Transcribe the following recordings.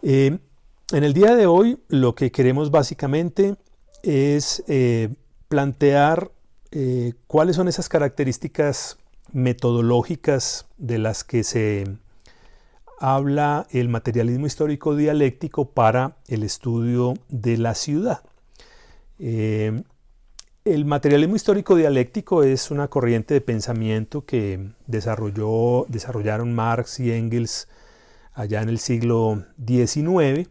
Eh, en el día de hoy lo que queremos básicamente es plantear cuáles son esas características metodológicas de las que se habla el materialismo histórico dialéctico para el estudio de la ciudad. Eh, el materialismo histórico dialéctico es una corriente de pensamiento que desarrollaron Marx y Engels allá en el siglo XIX,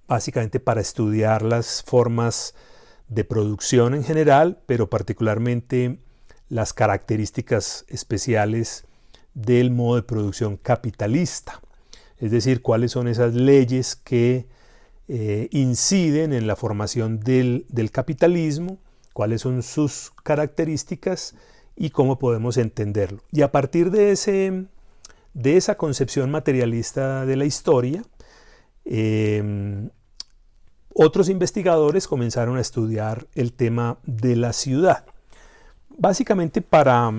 básicamente para estudiar las formas de producción en general, pero particularmente las características especiales del modo de producción capitalista. Es decir, cuáles son esas leyes que inciden en la formación del capitalismo, cuáles son sus características y cómo podemos entenderlo. Y a partir de esa concepción materialista de la historia, otros investigadores comenzaron a estudiar el tema de la ciudad. Básicamente, para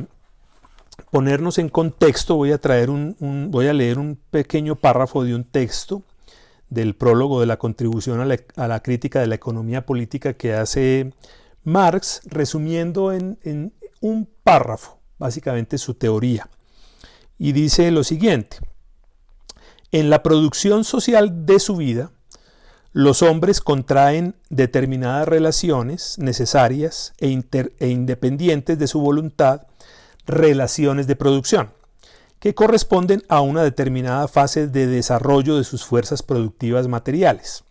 ponernos en contexto, voy a leer un pequeño párrafo de un texto del prólogo de la contribución a la crítica de la economía política que hace Marx, resumiendo en un párrafo básicamente su teoría. Y dice lo siguiente: en la producción social de su vida, los hombres contraen determinadas relaciones necesarias e independientes de su voluntad, relaciones de producción, que corresponden a una determinada fase de desarrollo de sus fuerzas productivas materiales.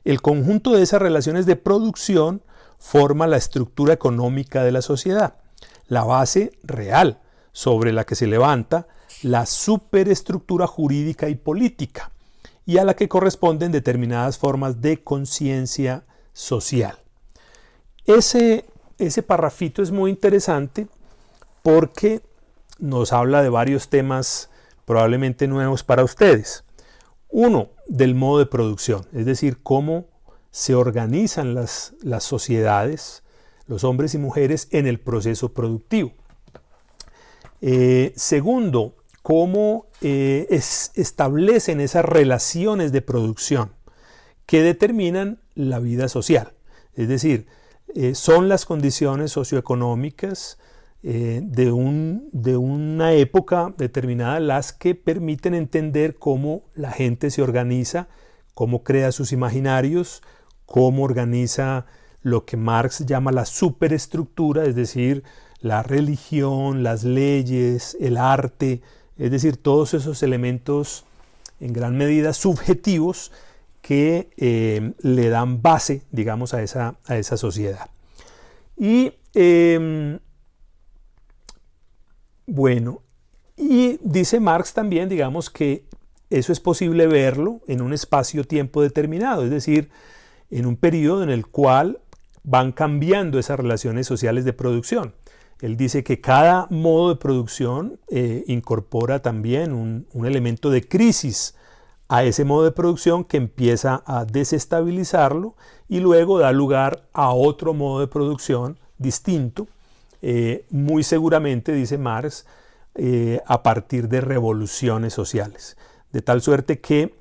El conjunto de esas relaciones de producción forma la estructura económica de la sociedad, la base real sobre la que se levanta la superestructura jurídica y política, y a la que corresponden determinadas formas de conciencia social. Ese parrafito es muy interesante porque nos habla de varios temas probablemente nuevos para ustedes. Uno, del modo de producción, es decir, cómo se organizan las sociedades, los hombres y mujeres en el proceso productivo. Segundo, cómo establecen esas relaciones de producción que determinan la vida social. Es decir, son las condiciones socioeconómicas de una época determinada las que permiten entender cómo la gente se organiza, cómo crea sus imaginarios, cómo organiza lo que Marx llama la superestructura, es decir, la religión, las leyes, el arte, es decir, todos esos elementos en gran medida subjetivos que le dan base, digamos, a esa sociedad. Y bueno, y dice Marx también, digamos, que eso es posible verlo en un espacio-tiempo determinado, es decir, en un periodo en el cual van cambiando esas relaciones sociales de producción. Él dice que cada modo de producción incorpora también un elemento de crisis a ese modo de producción que empieza a desestabilizarlo y luego da lugar a otro modo de producción distinto, muy seguramente, dice Marx, a partir de revoluciones sociales. De tal suerte que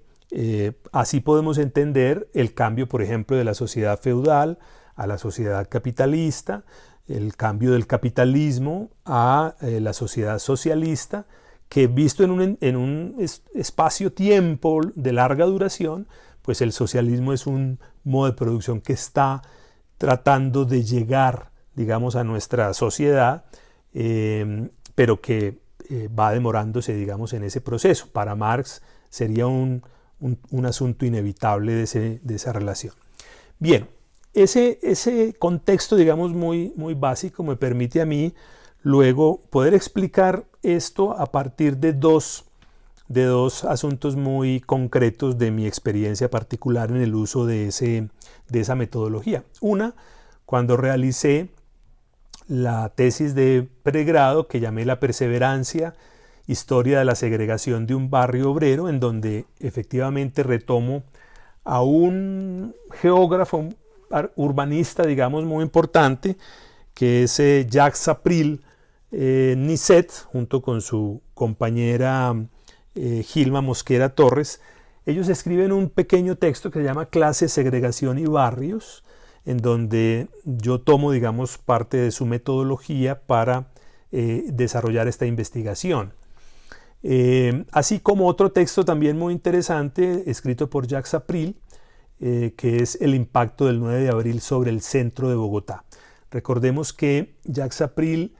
así podemos entender el cambio, por ejemplo, de la sociedad feudal a la sociedad capitalista, el cambio del capitalismo a la sociedad socialista, que visto en un espacio-tiempo de larga duración, pues el socialismo es un modo de producción que está tratando de llegar, digamos, a nuestra sociedad, pero que va demorándose, digamos, en ese proceso. Para Marx sería un asunto inevitable de esa relación. Bien, ese contexto, digamos, muy básico me permite a mí luego poder explicar esto a partir de dos asuntos muy concretos de mi experiencia particular en el uso de esa metodología. Una, cuando realicé la tesis de pregrado que llamé La perseverancia, historia de la segregación de un barrio obrero, en donde efectivamente retomo a un geógrafo urbanista, digamos, muy importante, que es Jacques April Nisset, junto con su compañera Gilma Mosquera Torres, ellos escriben un pequeño texto que se llama Clase, Segregación y Barrios, en donde yo tomo, digamos, parte de su metodología para desarrollar esta investigación. Así como otro texto también muy interesante, escrito por Jacques April, que es el impacto del 9 de abril sobre el centro de Bogotá. Recordemos que Jacques April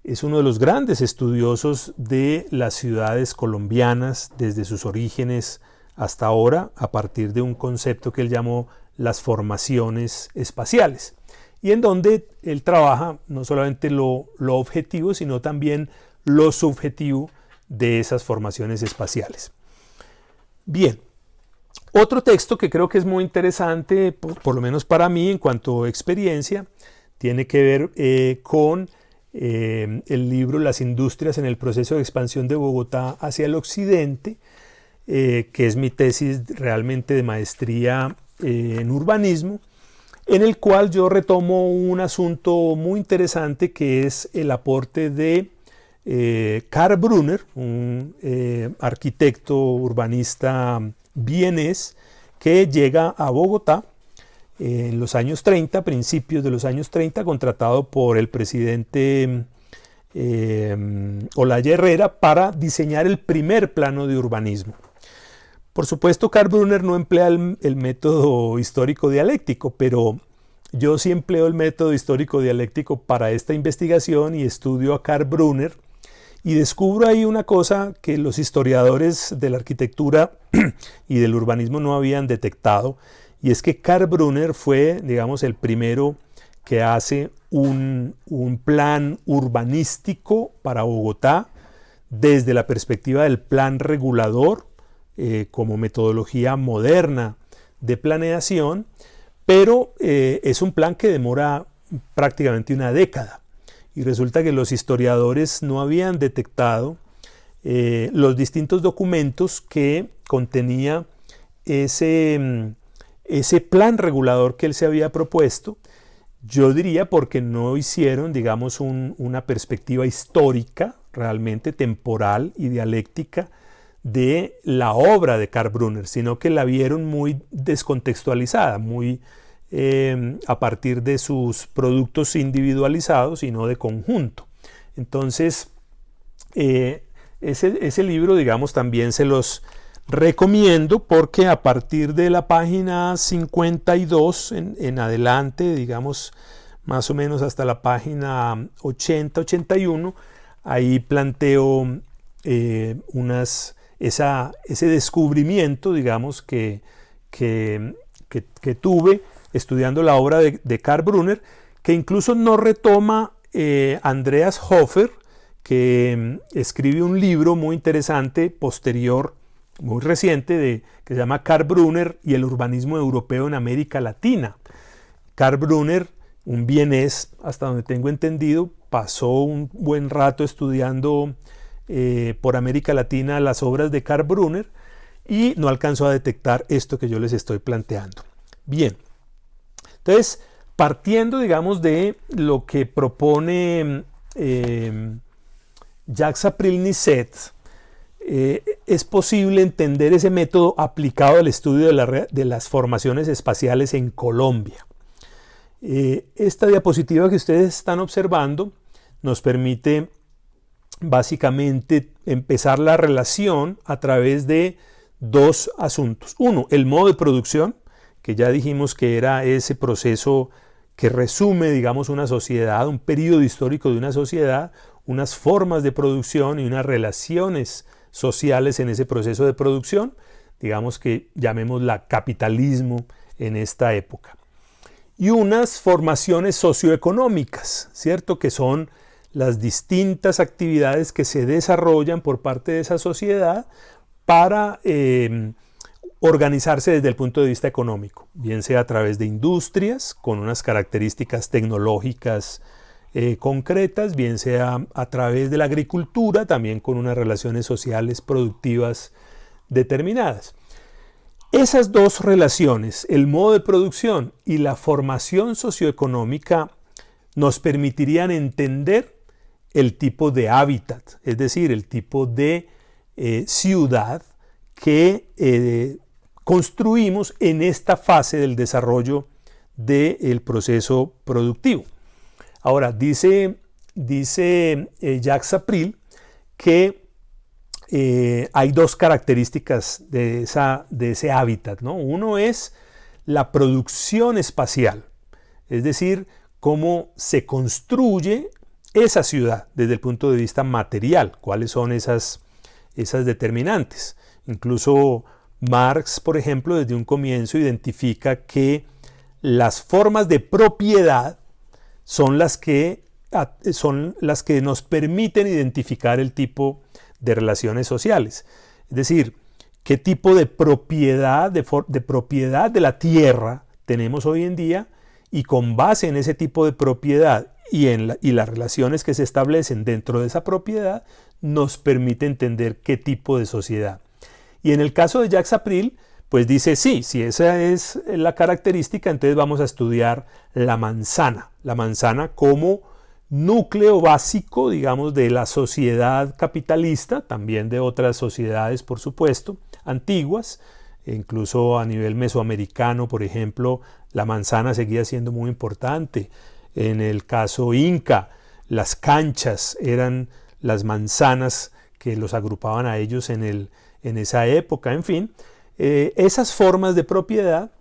es uno de los grandes estudiosos de las ciudades colombianas desde sus orígenes hasta ahora, a partir de un concepto que él llamó las formaciones espaciales, y en donde él trabaja no solamente lo objetivo, sino también lo subjetivo de esas formaciones espaciales. Bien, otro texto que creo que es muy interesante, por lo menos para mí en cuanto a experiencia, tiene que ver con el libro Las industrias en el proceso de expansión de Bogotá hacia el occidente, que es mi tesis realmente de maestría en urbanismo, en el cual yo retomo un asunto muy interesante que es el aporte de Karl Brunner, un arquitecto urbanista vienés que llega a Bogotá en los años 30, principios de los años 30, contratado por el presidente Olaya Herrera para diseñar el primer plano de urbanismo. Por supuesto, Karl Brunner no emplea el método histórico dialéctico, pero yo sí empleo el método histórico dialéctico para esta investigación y estudio a Karl Brunner y descubro ahí una cosa que los historiadores de la arquitectura y del urbanismo no habían detectado, y es que Karl Brunner fue, digamos, el primero que hace un plan urbanístico para Bogotá desde la perspectiva del plan regulador como metodología moderna de planeación, pero es un plan que demora prácticamente una década. Y resulta que los historiadores no habían detectado los distintos documentos que contenía ese plan regulador que él se había propuesto. Yo diría porque no hicieron, digamos, una perspectiva histórica, realmente temporal y dialéctica de la obra de Karl Brunner, sino que la vieron muy descontextualizada, muy a partir de sus productos individualizados y no de conjunto. Entonces, ese libro, digamos, también se los recomiendo porque a partir de la página 52 en adelante, digamos, más o menos hasta la página 80-81, ahí planteo ese descubrimiento, digamos, que tuve estudiando la obra de Karl Brunner, que incluso no retoma Andreas Hofer, que escribe un libro muy interesante, posterior, muy reciente, que se llama Karl Brunner y el urbanismo europeo en América Latina. Karl Brunner, un vienés, hasta donde tengo entendido, pasó un buen rato estudiando por América Latina las obras de Karl Brunner y no alcanzó a detectar esto que yo les estoy planteando. Bien, entonces, partiendo, digamos, de lo que propone Jacques April-Nisset, es posible entender ese método aplicado al estudio de las formaciones espaciales en Colombia. Esta diapositiva que ustedes están observando nos permite básicamente empezar la relación a través de dos asuntos. Uno, el modo de producción, que ya dijimos que era ese proceso que resume, digamos, una sociedad, un periodo histórico de una sociedad, unas formas de producción y unas relaciones sociales en ese proceso de producción, digamos que llamémosla capitalismo en esta época. Y unas formaciones socioeconómicas, ¿cierto? Que son las distintas actividades que se desarrollan por parte de esa sociedad para organizarse desde el punto de vista económico, bien sea a través de industrias con unas características tecnológicas concretas, bien sea a través de la agricultura, también con unas relaciones sociales productivas determinadas. Esas dos relaciones, el modo de producción y la formación socioeconómica, nos permitirían entender el tipo de hábitat, es decir, el tipo de ciudad que construimos en esta fase del desarrollo del proceso productivo. Ahora, dice Jacques April que hay dos características de ese hábitat, ¿no? Uno es la producción espacial, es decir, cómo se construye esa ciudad desde el punto de vista material, cuáles son esas determinantes. Incluso Marx, por ejemplo, desde un comienzo identifica que las formas de propiedad son las que nos permiten identificar el tipo de relaciones sociales. Es decir, qué tipo de propiedad, de propiedad de la tierra tenemos hoy en día, y con base en ese tipo de propiedad y las relaciones que se establecen dentro de esa propiedad, nos permite entender qué tipo de sociedad. Y en el caso de Jacques April, pues dice, sí, si esa es la característica, entonces vamos a estudiar la manzana como núcleo básico, digamos, de la sociedad capitalista, también de otras sociedades, por supuesto, antiguas. Incluso a nivel mesoamericano, por ejemplo, la manzana seguía siendo muy importante. En el caso inca, las canchas eran las manzanas que los agrupaban a ellos en esa época. En fin, esas formas de propiedad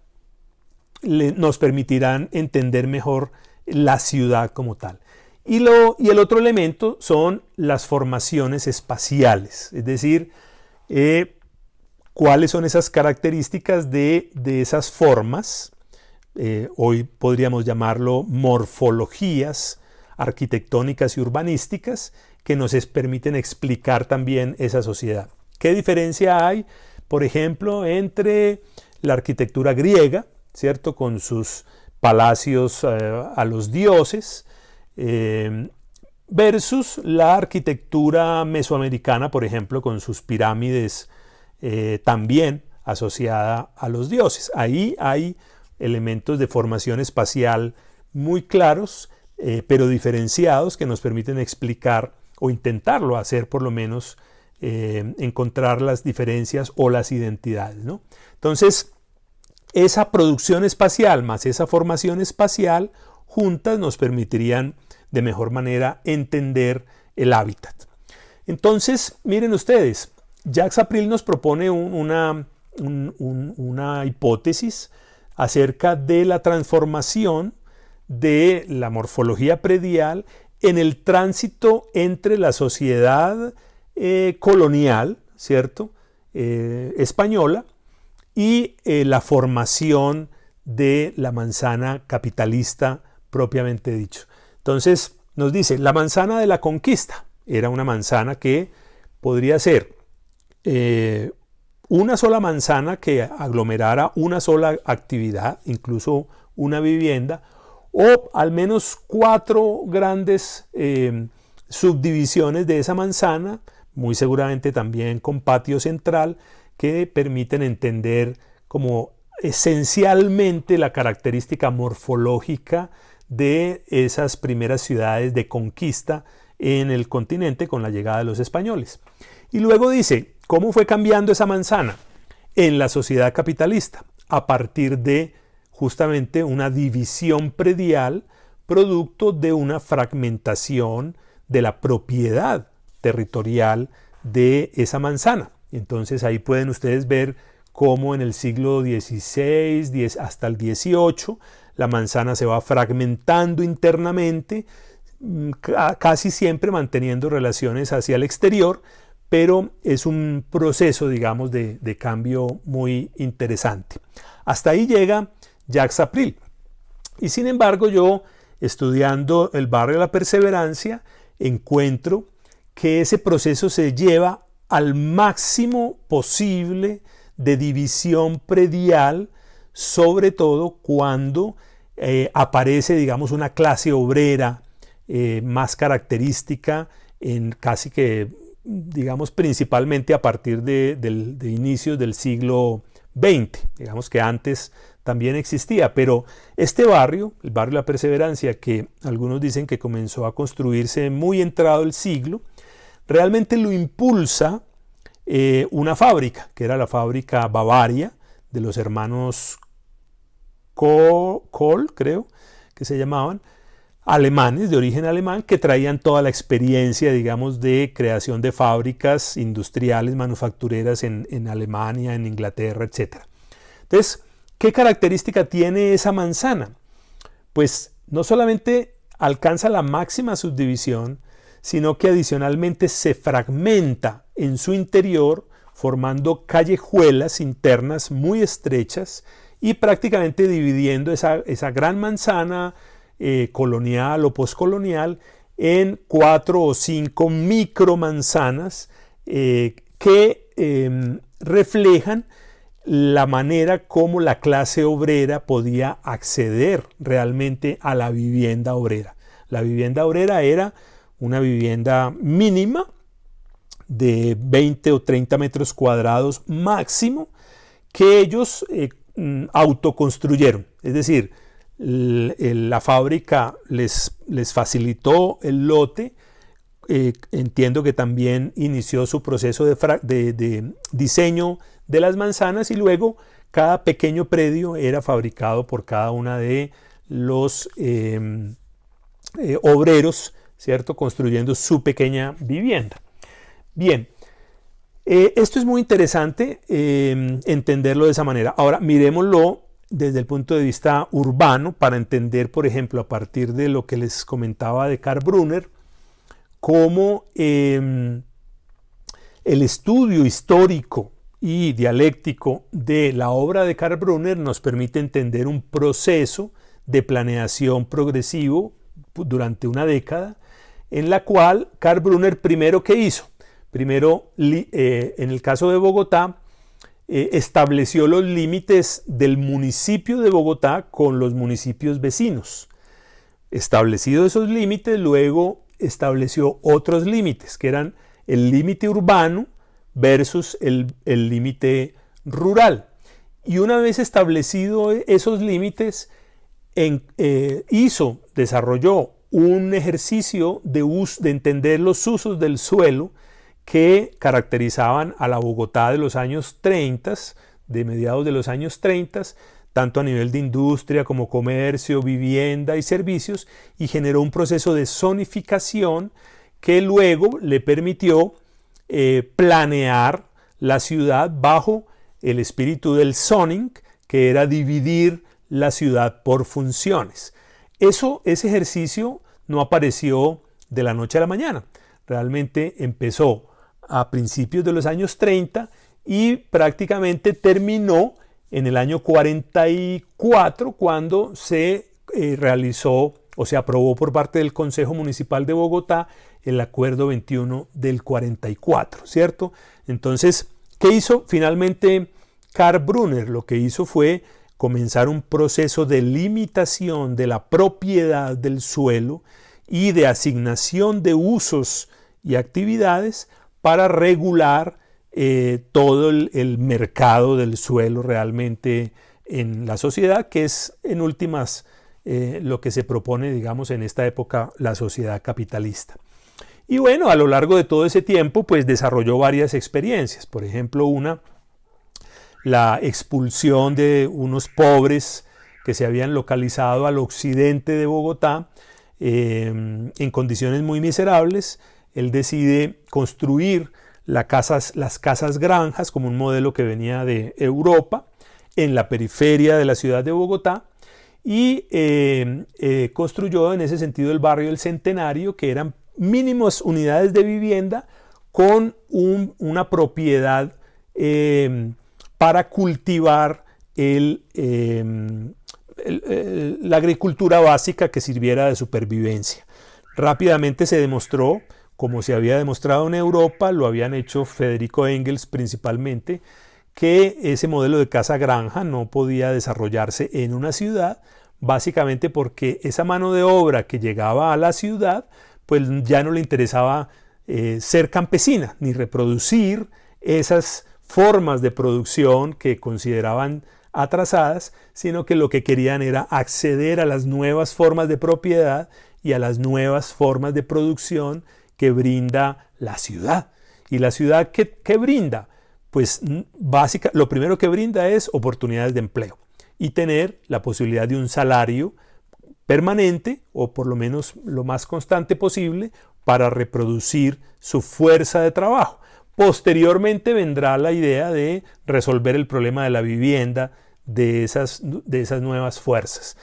nos permitirán entender mejor la ciudad como tal. Y el otro elemento son las formaciones espaciales, es decir, cuáles son esas características de esas formas. Hoy podríamos llamarlo morfologías arquitectónicas y urbanísticas que nos permiten explicar también esa sociedad. ¿Qué diferencia hay, por ejemplo, entre la arquitectura griega, ¿cierto?, con sus palacios a los dioses, versus la arquitectura mesoamericana, por ejemplo, con sus pirámides también asociada a los dioses? Ahí hay elementos de formación espacial muy claros, pero diferenciados, que nos permiten explicar o intentarlo hacer, por lo menos, encontrar las diferencias o las identidades, ¿no? Entonces, esa producción espacial más esa formación espacial juntas nos permitirían de mejor manera entender el hábitat. Entonces, miren ustedes, Jacques April nos propone una hipótesis acerca de la transformación de la morfología predial en el tránsito entre la sociedad colonial, ¿cierto?, española, y la formación de la manzana capitalista propiamente dicho. Entonces nos dice, la manzana de la conquista era una manzana que podría ser una sola manzana que aglomerara una sola actividad, incluso una vivienda, o al menos 4 grandes subdivisiones de esa manzana, muy seguramente también con patio central, que permiten entender como esencialmente la característica morfológica de esas primeras ciudades de conquista en el continente con la llegada de los españoles. Y luego dice, ¿cómo fue cambiando esa manzana en la sociedad capitalista? A partir de justamente una división predial, producto de una fragmentación de la propiedad territorial de esa manzana. Entonces ahí pueden ustedes ver cómo en el siglo XVI hasta el XVIII la manzana se va fragmentando internamente, casi siempre manteniendo relaciones hacia el exterior, pero es un proceso, digamos, de cambio muy interesante. Hasta ahí llega Jacques April. Y sin embargo, yo, estudiando el barrio de la Perseverancia, encuentro que ese proceso se lleva al máximo posible de división predial, sobre todo cuando aparece, digamos, una clase obrera más característica en casi que, digamos, principalmente a partir de inicios del siglo XX. Digamos que antes también existía, pero este barrio, el barrio de la Perseverancia, que algunos dicen que comenzó a construirse muy entrado el siglo, realmente lo impulsa una fábrica, que era la fábrica Bavaria de los hermanos Kohl, creo que se llamaban, alemanes, de origen alemán, que traían toda la experiencia, digamos, de creación de fábricas industriales, manufactureras en Alemania, en Inglaterra, etc. Entonces, ¿qué característica tiene esa manzana? Pues no solamente alcanza la máxima subdivisión, sino que adicionalmente se fragmenta en su interior, formando callejuelas internas muy estrechas y prácticamente dividiendo esa gran manzana colonial o postcolonial en 4 o 5 micromanzanas que reflejan la manera como la clase obrera podía acceder realmente a la vivienda obrera. La vivienda obrera era una vivienda mínima de 20 o 30 metros cuadrados máximo que ellos autoconstruyeron. Es decir, la fábrica les facilitó el lote. Entiendo que también inició su proceso de diseño de las manzanas y luego cada pequeño predio era fabricado por cada una de los obreros, ¿cierto? Construyendo su pequeña vivienda. Bien, esto es muy interesante entenderlo de esa manera. Ahora miremoslo desde el punto de vista urbano para entender, por ejemplo, a partir de lo que les comentaba de Karl Brunner, cómo el estudio histórico y dialéctico de la obra de Karl Brunner nos permite entender un proceso de planeación progresivo durante una década, en la cual Karl Brunner primero, ¿qué hizo? Primero, en el caso de Bogotá, estableció los límites del municipio de Bogotá con los municipios vecinos. Establecidos esos límites, luego estableció otros límites, que eran el límite urbano versus el límite rural. Y una vez establecido esos límites, desarrolló un ejercicio de entender los usos del suelo que caracterizaban a la Bogotá de los años 30, de mediados de los años 30, tanto a nivel de industria como comercio, vivienda y servicios, y generó un proceso de zonificación que luego le permitió planear la ciudad bajo el espíritu del zoning, que era dividir la ciudad por funciones. Ese ejercicio no apareció de la noche a la mañana. Realmente empezó a principios de los años 30 y prácticamente terminó en el año 44 cuando se realizó o se aprobó por parte del Consejo Municipal de Bogotá el Acuerdo 21 del 44, ¿cierto? Entonces, ¿qué hizo finalmente Karl Brunner? Lo que hizo fue comenzar un proceso de limitación de la propiedad del suelo y de asignación de usos y actividades para regular todo el mercado del suelo realmente en la sociedad, que es en últimas lo que se propone, digamos, en esta época la sociedad capitalista. Y bueno, a lo largo de todo ese tiempo, pues desarrolló varias experiencias. Por ejemplo, la expulsión de unos pobres que se habían localizado al occidente de Bogotá en condiciones muy miserables. Él decide construir las casas granjas como un modelo que venía de Europa en la periferia de la ciudad de Bogotá y construyó en ese sentido el barrio del Centenario, que eran mínimas unidades de vivienda con una propiedad para cultivar la agricultura básica que sirviera de supervivencia. Rápidamente se demostró, como se había demostrado en Europa, lo habían hecho Federico Engels principalmente, que ese modelo de casa granja no podía desarrollarse en una ciudad, básicamente porque esa mano de obra que llegaba a la ciudad, pues ya no le interesaba ser campesina, ni reproducir esas formas de producción que consideraban atrasadas, sino que lo que querían era acceder a las nuevas formas de propiedad y a las nuevas formas de producción que brinda la ciudad. ¿Y la ciudad qué brinda? pues lo primero que brinda es oportunidades de empleo y tener la posibilidad de un salario permanente o por lo menos lo más constante posible para reproducir su fuerza de trabajo. Posteriormente vendrá la idea de resolver el problema de la vivienda de esas nuevas fuerzas.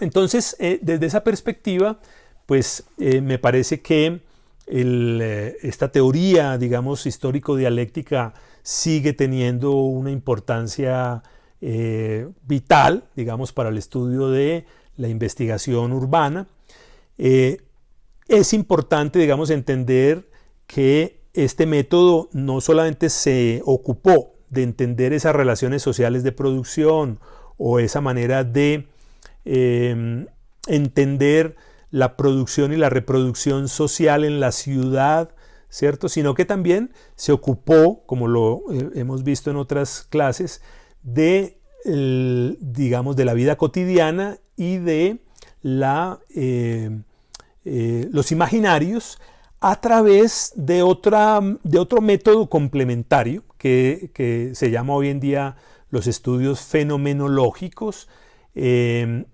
Entonces, desde esa perspectiva, pues me parece que esta teoría, digamos, histórico-dialéctica sigue teniendo una importancia vital, digamos, para el estudio de la investigación urbana. Es importante, digamos, entender que este método no solamente se ocupó de entender esas relaciones sociales de producción o esa manera de entender la producción y la reproducción social en la ciudad, ¿cierto? Sino que también se ocupó, como lo hemos visto en otras clases, de, digamos, de la vida cotidiana y de los imaginarios a través de otro método complementario que se llama hoy en día los estudios fenomenológicos, que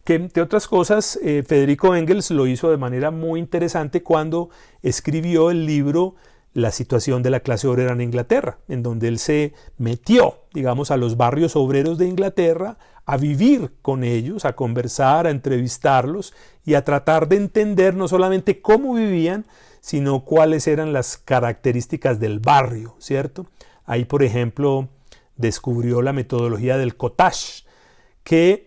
entre otras cosas Federico Engels lo hizo de manera muy interesante cuando escribió el libro La situación de la clase obrera en Inglaterra, en donde él se metió, digamos, a los barrios obreros de Inglaterra, a vivir con ellos, a conversar, a entrevistarlos y a tratar de entender no solamente cómo vivían, sino cuáles eran las características del barrio, ¿cierto? Ahí, por ejemplo, descubrió la metodología del cottage, que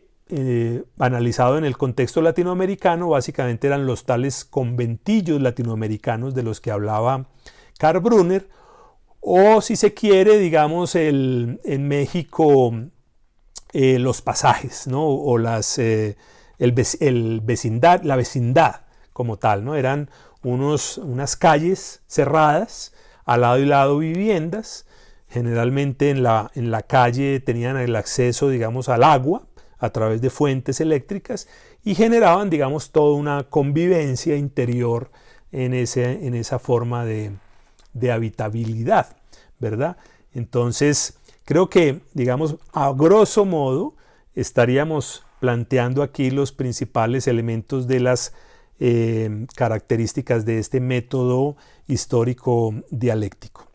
analizado en el contexto latinoamericano, básicamente eran los tales conventillos latinoamericanos de los que hablaba Karl Brunner, o si se quiere, digamos, en México, los pasajes, ¿no? O la vecindad como tal, ¿no? Eran unas calles cerradas, al lado y lado viviendas. Generalmente en la calle tenían el acceso, digamos, al agua a través de fuentes eléctricas y generaban, digamos, toda una convivencia interior en esa forma de habitabilidad, ¿verdad? Entonces, creo que, digamos, a grosso modo, estaríamos planteando aquí los principales elementos de las características de este método histórico dialéctico.